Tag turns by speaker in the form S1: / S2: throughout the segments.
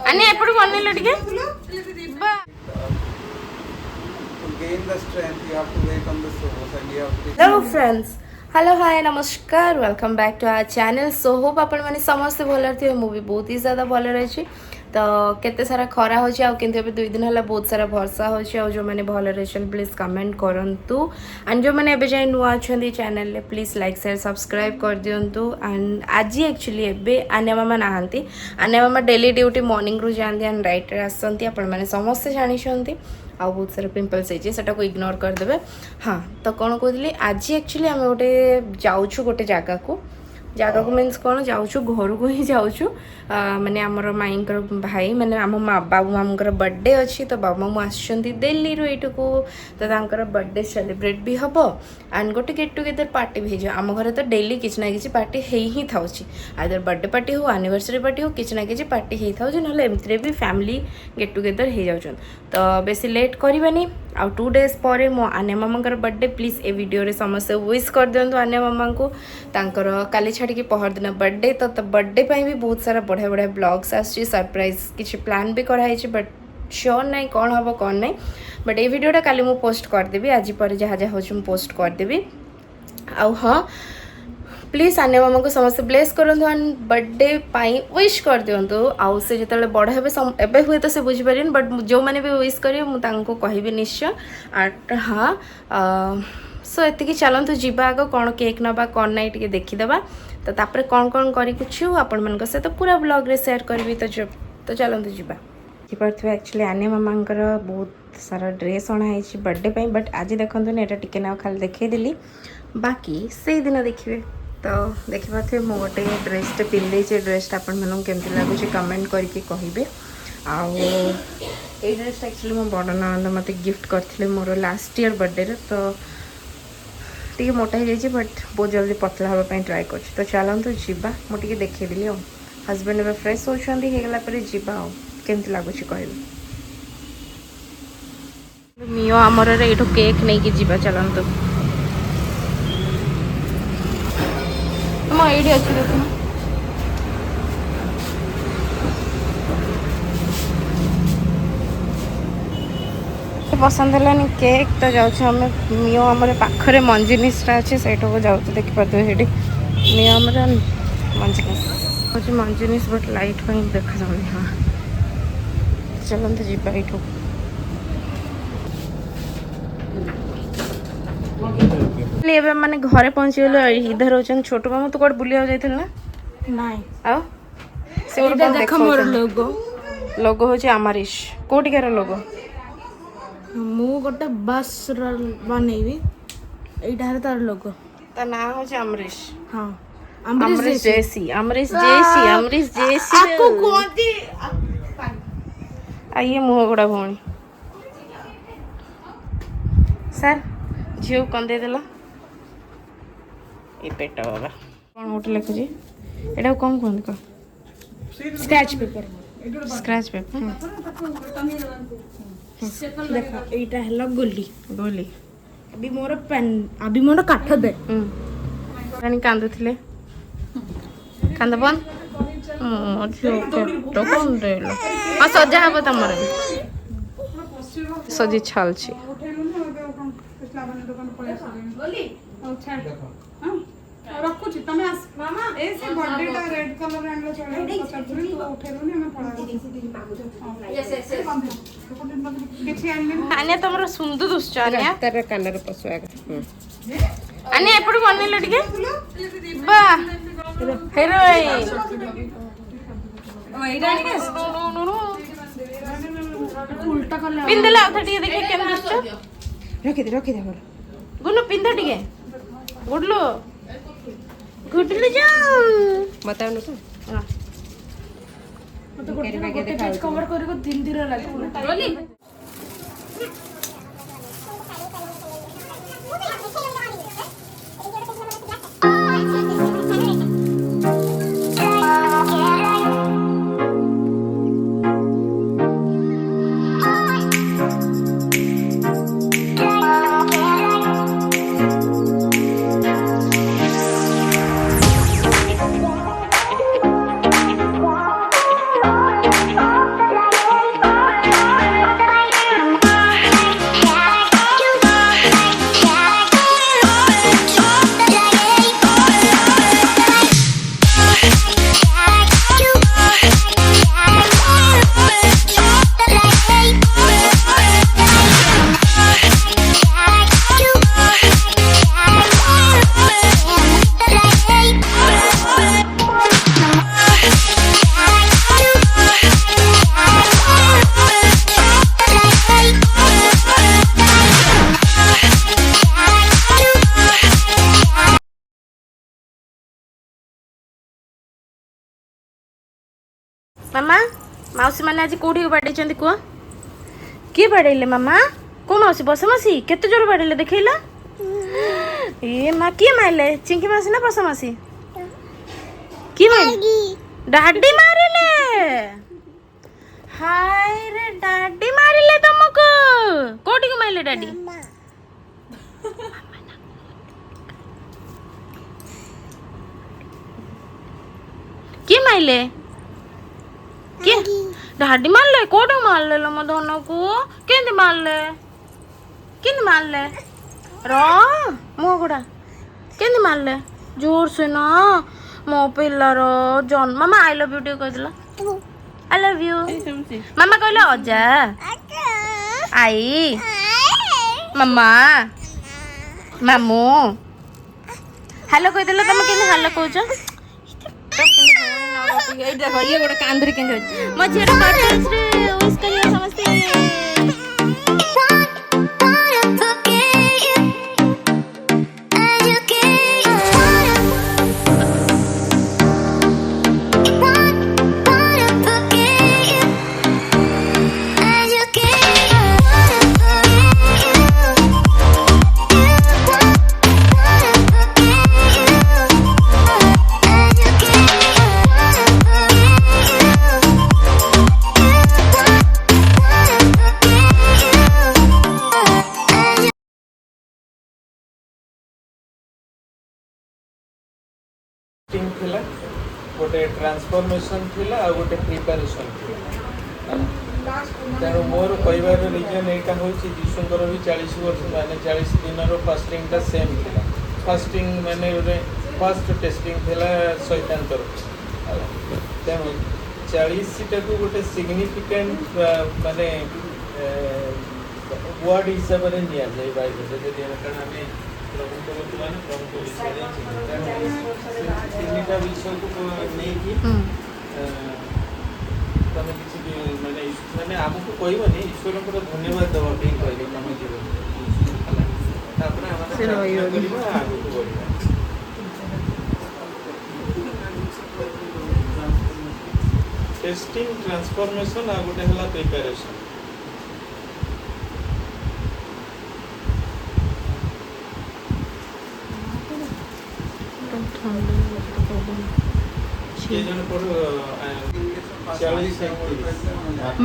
S1: అన్నీ ఎప్పుడు కొన్నీళ్ళు అడిగి हेलो फ्रेंड्स हेलो हाय नमस्कार welcome back to our channel so hope आपण माने समस्त भल थे मु भी बहुत ही ज़्यादा भल रही तो केते सारा खरा हो किंतु ए 2 दिन है बहुत सारा वर्षा हो जो मैंने भल रही प्लीज कमेंट करंतु एंड जो मैंने जाए नुआ अच्छा channel please like share subscribe कर दिंतु एंड आज एक्चुअली एवं आन्या मामा नहांती आन्या मामा डेली ड्यूटी मॉर्निंग रू जाती एंड राइट आसती आपण मैंने समस्ते जानी आ बहुत सारा पिंपल्स है को इग्नोर करदे। हाँ तो कौन कहली आज एक्चुअली आम गोटे जाऊँ गोटे जगह को मीन्स कौन जाऊँ घर को ही जाऊँ माने आमर माईंकर भाई माने आम बाबू मामूर बर्थडे अच्छी तो बाबू मामू आसुँच दिल्ली रू को तो बर्थडे सेलिब्रेट भी हम एंड गोटे गेट टुगेदर पार्टी भी हो आम घर तो डेली किसी ना कि पार्टी ही था आदर बर्थडे पार्टी हो एनिवर्सरी पार्टी हो किसी ना कि पार्टी ही था ना एमती भी फैमिली गेट टुगेदर हो जाऊँ तो बेसी लेट करवानी आ 2 डेज पर मो आन्या मामा बर्थडे प्लीज ए वीडियो रे समस्त विश कर दिंतु आन्या मामा को तांकर काली छाड़ी पहर दिन बर्थडे तो बर्थडे भी बहुत सारा बढ़िया बढ़िया ब्लॉग्स आसुची सरप्राइज किसी प्लान भी कराई बट श्योर नहीं कौन हम कौन नहीं बट ये वीडियोटा काली मु पोस्ट करदेवी आज पर जहाँ जहाँ हो पोस्ट करदेवी आ हाँ प्लीज आन्या मामा को समस्त ब्लेस करूँ एंड बर्थडे विश कर दिंतु आउ से जो बड़ हे हुए तो से बुझीपारे बट जो मैंने भी विश करेंगे मुझे कहबी निश्चय आट हाँ सो एति चलतु जावा आग कौन केक नवा कौन ना टे देखीदे तो तापर कौन कौन करूँ आपण मान सहित पूरा ब्लॉग रे शेयर करी तो चलतु जावा देखिपे एक्चुअली आन्या मामा बहुत सारा ड्रेस अणाई बर्थडे बट आज देखते ना यहाँ टिके ना खाली देखईदेली बाकी से दिन देखिए तो देखिपे मु गोटे ड्रेसटे पिंधे ड्रेसटा आपण मानक केमती लगुच कमेंट करके कहे आउ ये ड्रेसटा एक्चुअली मो बड़ ननंद मत गिफ्ट करते मोर लास्ट ईयर बर्थडे तो टी मोटा हो जाए बट बहुत जल्दी पतला हाँपाई ट्राए कर तो चलतु जावा मुझे देखदेली आ हजबैंड ए फ्रेश होगला जावा केमती लगुच कह मिओ आमर ये केक नहीं कि जावा चलतु ये अच्छी देखो पसंद है केक तो जाऊँ मिओ आम पाखे मंजिनिसटा अच्छे से जाऊँ देखिपे ये मिओ आम मंजिनिस हूँ मंजिनिस बट लाइट पर देखा जाऊनी हाँ चलते जावा ये माने घरे पहुँची गल इधर हो छोटू मामू तो कौट बुलिया जाइए ना नाई देख मोर लोगो लोगो हूँ अमरीश कोटिकार लोगो मु गोटे बस बनैबी एटा तार लोगो ता ना हो अमरीश हाँ अमरीश जेसी अमरीश जेसी अमरीश जेसी आको कोंती आइए मुह गोड़ा भौणी सर झील कौन दे देला ये पेट बाबा कौन गोटे लिखुची एटा कौन कहते कह स्क्रैच पेपर देख एटा है गोली गोली अभी मोर पेन अभी मोर काठ दे रानी कांदुथिले कांद बंद मो झील पेट कौन देलो हाँ सजा हम तुमर सजी छालची
S2: रखुची तमे मामा ए से बर्थडे टा रेड कलर आनलो चले पचातुरी तो उठेलो ने हमें पड़ा यस यस किछि
S1: आने तमरो सुंदर दुश्च आने
S3: तार कानर पसुआ
S1: आने एपड़ बनेलो टिके बा हेरोइन
S2: ओ एटा टिके उल्टा कलर
S1: पिंदला उठा टिके देखि केन दुश्च
S3: रखी दे
S1: गुनु पिंदा टिके गुडलो गुडलो जाओ
S3: बताओ न तो
S1: हां
S2: तो गोटे पेज कवर करिको 3 दिन लागो रोली
S1: मामा मौसी मैंने आज कौटी बाड़े कह किए बाड़े मामा को मौसी बस मौसी केते जोर बाड़े देखला ए माँ किए मारे चिंकी मौसी ना बस मौसी की मारे डाडी मारे हाय रे डाडी मारे तुमको कौटी को मारे डाडी किए मारे किए डाडी मारले कोड मारले लो मो दोनों को केंदी मारले रो मो गुड़ा केंदी मारले जोर से ना मो पिल्लार जन मामा आई लव यू टे कहला आई लव यू मामा कहला अजा आई मामा मामू हेलो कह देला तुम केंदी हेलो कहछ ये देखो ये गोटे कांधरे के म झीटा बर्थडे रे विश करियो समस्ते
S4: थिला गोटे ट्रांसफॉर्मेशन थिला आ गोटे प्रिपरेशन थिला तेणु मोर कहबार रिजन यहाँ हूँ जीशुंकर भी 40 वर्ष माने 40 दिन फास्टिंग सेम थिला फास्टिंग माने गोटे फर्स्ट टेस्टिंग थिला शैतान तरफ तेणु 40 को गोटे सिग्निफिकेंट माने वर्ड हिसाब से नि जाए बाइबल कारण आम प्रभु प्रभु तीनटा विषय को नहीं तुम किसी माने माने आमको कहबनी ईश्वर को धन्यवाद देवाई कहले तुम जीवन आगे बढ़ा टेस्टिंग ट्रांसफॉर्मेशन आ गोटे हला प्रिपरेशन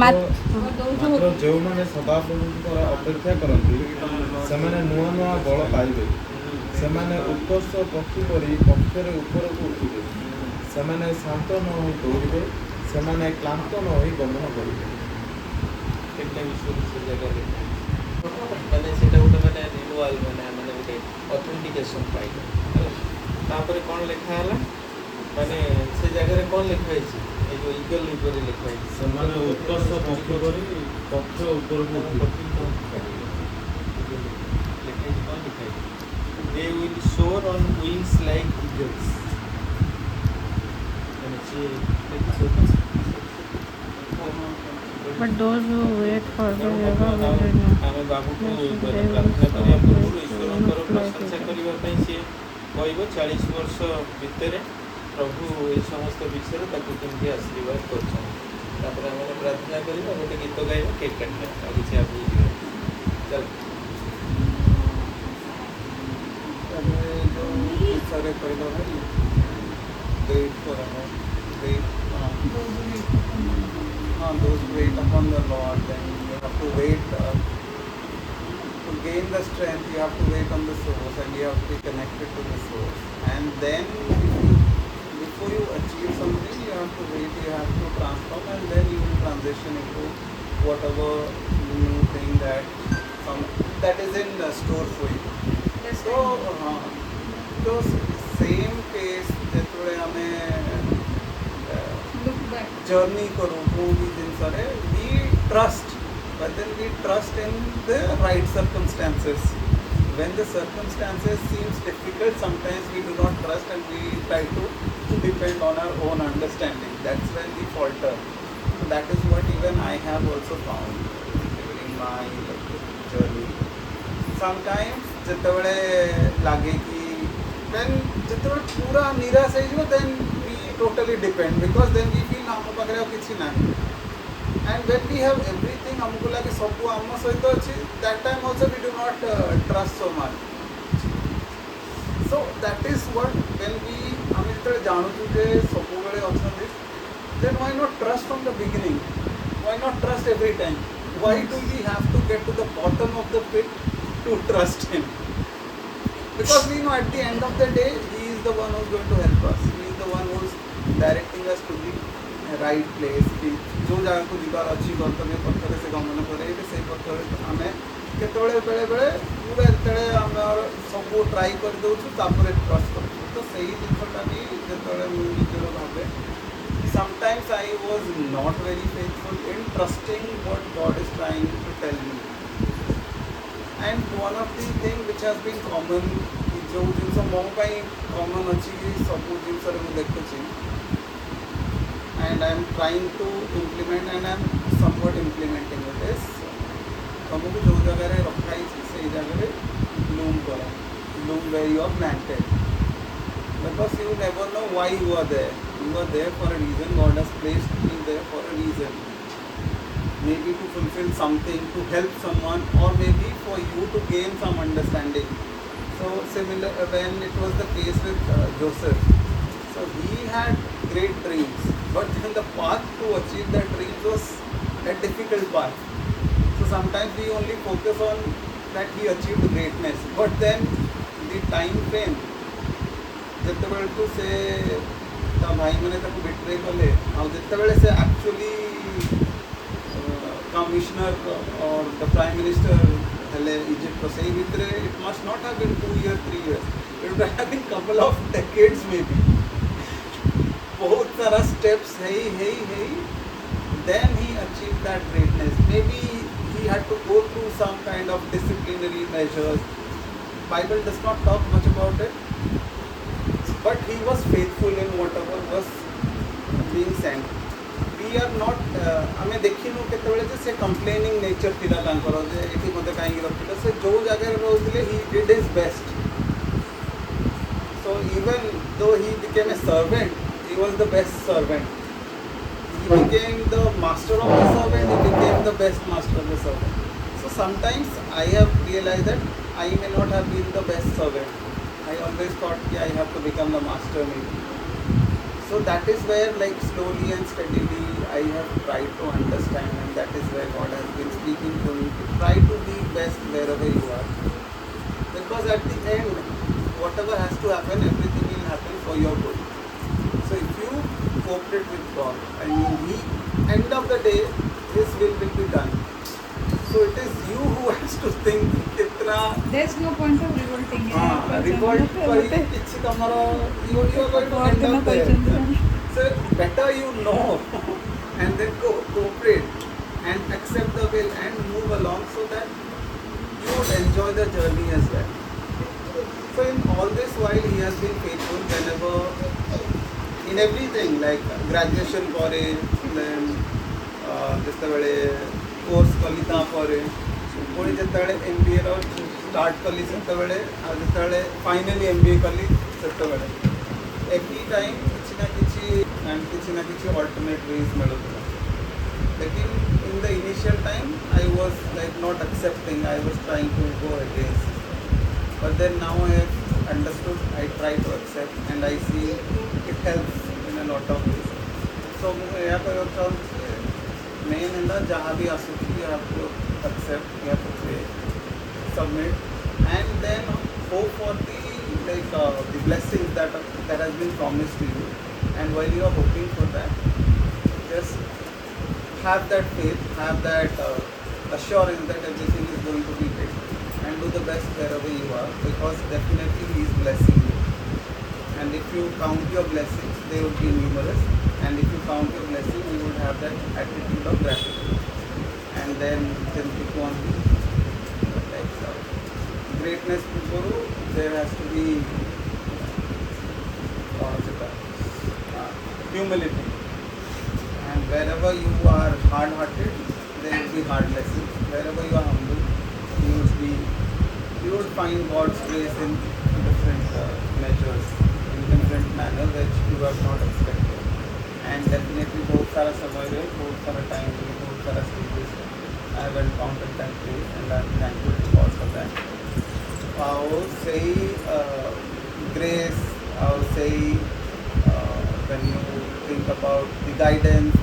S5: ମାତ୍ର ଯେଉଁମାନେ ସଦାପ୍ରଭୁଙ୍କର ଅପେକ୍ଷା କରନ୍ତି ସେମାନେ ନୂଆ ନୂଆ ବଳ ପାଇବେ ସେମାନେ ଉତ୍କର୍ଷ ପକ୍ଷୀ ପରି ପକ୍ଷରେ ଉପରକୁ ଉଠିବେ ସେମାନେ ଶାନ୍ତ ନ ହୋଇ ଦୌଡ଼ିବେ ସେମାନେ କ୍ଳାନ୍ତ ନ ହୋଇ ଗମନ କରିବେ
S4: ମାନେ ସେଇଟା ଗୋଟେ ମାନେ ରିନ୍ୟୁଆଲ ମାନେ ଗୋଟେ ଅଥେଣ୍ଟିକେସନ ପାଇଲେ ତାପରେ କ'ଣ ଲେଖା ହେଲା ମାନେ ସେ ଜାଗାରେ କ'ଣ ଲେଖା ହେଇଛି এই যে ইগল উপরে লেখা আছে
S5: ସେମାନେ ଉତ୍କର୍ଷ ପକ୍ଷୀ ପରି ପକ୍ଷ ଉପରକୁ ଉଠିବେ
S4: they will soar on wings like eagles
S1: but those who wait for the Lord will
S4: ଆମେ ବାବୁକୁ ପ୍ରାର୍ଥନା କରିବା ପୂର୍ବରୁ ଈଶ୍ୱରଙ୍କର ପ୍ରଶଂସା କରିବା ପାଇଁ ସିଏ କହିବ 40 ବର୍ଷ ଭିତରେ प्रभु ये समस्त विषय ताकू केमती आशीर्वाद कर प्रार्थना करवा गोटे गीत गाइबा केक काटना किसी आगे चल
S6: सारे कहला भाई wait for wait those wait upon the Lord, then you have to wait to gain the strength. You have to wait on the source, and you have to be connected to the source. And then, before you achieve something, you have to wait. You have to transform, and then you will transition into whatever new thing that is in store for you. So, same case जेतुळे आमे journey करूँ कोई भी जिनस we trust, but then we trust in the right circumstances. When the circumstances seems difficult, sometimes we do not trust and we try to depend on our own understanding. That's when we falter. That is what even I have also found during my journey. Sometimes जेतबळे लागे कि when जेतबळे पूरा निराश हो then we totally depend because then we feel हम पाखरे और किसी नहीं. And when we have everything हमको लगे सब को हम सहित अच्छी, that time also we do not trust so much. So that is what when we हम इतने जानू चुके सब बड़े ऑप्शन है, then why not trust from the beginning? Why not trust every time? Why do we have to get to the bottom of the pit to trust him? Because we know at the end of the day, he is the one who is going to help us. He is the one who is directing us to the right place. कि जो जगह को जीवार अच्छी गंतव्य पथरे से गमन करे से पथरे आमे केतबेले बेले बेले पूरा तेरे आमे और सब ट्राई कर दउछु तापर ट्रस्ट कर तो सही जिनटा भी जेतबेले मु निजरो भाबे sometimes I was not very faithful in trusting what God is trying to tell me. And one of the things which has been common, जो जिनसे मो पाई common अच्छी सब जिनसे मैं देखुची, and I am trying to implement and I am somewhat implementing it is, तुमको जो जगह रे रखा ही से जगह रे bloom where you are planted. Because you never know why you are there. You are there for a reason. God has placed you there for a reason. Maybe to fulfill something, to help someone, or maybe for you to gain some understanding. So similar when it was the case with Joseph. So he had great dreams, but then the path to achieve that dreams was a difficult path. So sometimes we only focus on that he achieved greatness, but then the time frame. ଯେତେବେଳେ ତୁ ସେ ତା ଭାଇମାନେ ତାକୁ ବିଟ୍ରେ କଲେ ଆଉ ଯେତେବେଳେ ସେ actually commissioner or the prime minister ହେଲେ ଇଜିପ୍ଟର ସେଇ ଭିତରେ it must not have been 2 years 3 years, it would have been couple of decades maybe. बहुत सारा steps ହେଇ then he achieved that greatness. Maybe he had to go through some kind of disciplinary measures. Bible does not talk much about it. But he was faithful in whatever was being sent. We are not, हमें देखिनु केतबेले जे से complaining nature थिला तांकर जे एठी मते काई रखिलो से जो जगह रे रहउथिले he did his best. So even though he became a servant, he was the best servant. He became the master of the servant, he became the best master of the servant. So sometimes I have realized that I may not have been the best servant. I always thought that I have to become the master maybe. So that is where like slowly and steadily I have tried to understand, and that is where God has been speaking to me to try to be best wherever you are. Because at the end, whatever has to happen, everything will happen for your good. So if you cooperate with God, I mean end of the day, His will be done. So it is you who has to think कितना.
S2: There's no point of revolting.
S6: Revolt करी किसी तमरो you are going to end up there. So better you know and then cooperate and accept the will and move along so that you would enjoy the journey as well. So in all this while he has been faithful whenever in everything like graduation ପରେ then ଯେତେବେଳେ course कली तापर पुणी जितेबाला MBA start कली से finally MBA कली से every time किसी ना किसी अल्टरनेट वेज मिलूला. लेकिन in the initial time I was like not accepting, I was trying to go against. But then now I have understood, I try to accept and I see it helps in a lot of ways. So मुझे यह कहना main है जहाँ भी आसूची you have to accept, you have to pray, submit, and then hope for the blessings that has been promised to you. And while you are hoping for that, just have that faith, have that assurance that everything is going to be great, and do the best wherever you are, because definitely He is blessing you. And if you count your blessings, they will be numerous. And if you count your blessings, you will have that attitude of gratitude. And then keep on like greatness before there has to be humility. And wherever you are hard-hearted, there will be hard lessons. Wherever you are humble, you would find God's grace in different measures in different manner which you have not expected. And definitely बहुत सारा समय है, बहुत सारा time है, बहुत सारा stages है. I have encountered that place and I am thankful to God for that. I would say grace, I would say when you think about the guidance,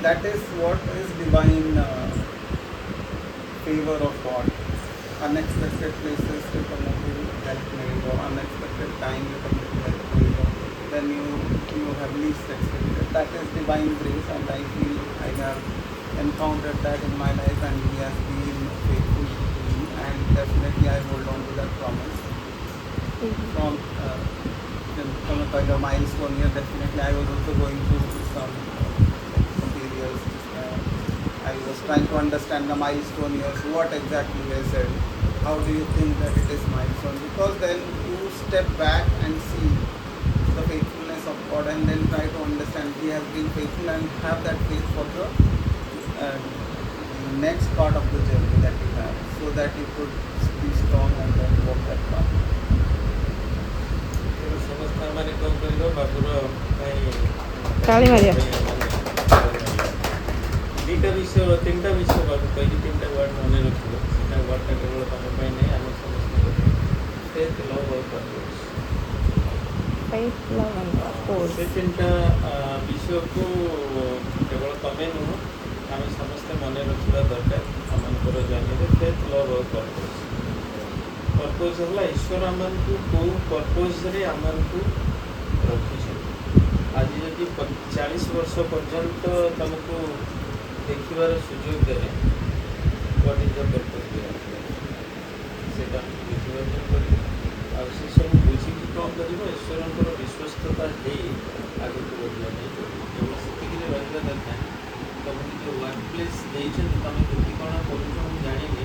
S6: that is what is divine favor of God. Unexpected places to come up with help made, or unexpected time you come up with help made, or then you have least expected. That is divine grace, and I feel I have encountered that in my life, and He has been faithful to me, and definitely I hold on to that promise. From a kind of milestone here, definitely I was also going through some materials. I was trying to understand the milestone here. So what exactly they said? How do you think that it is milestone? Because then you step back and see the faithfulness of God, and then try to understand He has been faithful, and have that faith for the next part of the journey that you have, so that you could be strong and then walk that path.
S4: ସମସ୍ତେ ମାନେ କ'ଣ କରିବ ବାବୁର ପାଇଁ
S3: ତାଳି ମାରିବା।
S4: ଦୁଇଟା ବିଷୟ ତିନିଟା ବିଷୟ ବାବୁ କହିକି ତିନିଟା ୱାର୍ଡ଼ ମନେ ରଖିବ। ସେଟା ୱାର୍ଡ଼ଟା କେବଳ ତମ ପାଇଁ ନାହିଁ, ଆମ ସମସ୍ତଙ୍କ ଫେଥ୍ ଲଭ୍ ଆଉ purpose.
S3: Faith, love and purpose.
S4: ସେ ତିନିଟା ବିଷୟକୁ କେବଳ ତମେ ନୁହଁ, ଆମେ ସମସ୍ତେ ମନେ ରଖିବା ଦରକାର ଆମମାନଙ୍କର ଜର୍ଣ୍ଣିରେ। ଫେଥ୍ ଲଭ୍ ଆଉ ପର୍ପୋଜ୍। ପର୍ପୋଜ୍ ହେଲା ଈଶ୍ୱର ଆମମାନଙ୍କୁ କେଉଁ ପର୍ପୋଜ୍ରେ ଆମମାନଙ୍କୁ ରଖିଛନ୍ତି। ଆଜି ଯଦି 40 ବର୍ଷ ପର୍ଯ୍ୟନ୍ତ ତୁମକୁ ଦେଖିବାର ସୁଯୋଗ ଦେଲେ, ହ୍ୱାଟ୍ ଇଜ୍ ଦ ପର୍ପୋଜ୍ ସେଇଟା ବୁଝିବାକୁ ପଡ଼ିବ। ଆଉ ସେସବୁ ବୁଝିକି କ'ଣ କରିବ, ଈଶ୍ୱରଙ୍କର ବିଶ୍ୱସ୍ତତା ହେଇ ଆଗକୁ ବଢ଼ିବା ପାଇଁ ପଡ଼ିବ। କେବଳ ସେତିକିରେ ରହିବା ଦରକାର। ତୁମକୁ ଯେଉଁ ୱାର୍କ ପ୍ଲେସ୍ ଦେଇଛନ୍ତି, ତୁମେ କେମିତି କ'ଣ କରୁଛ ମୁଁ ଜାଣିନି,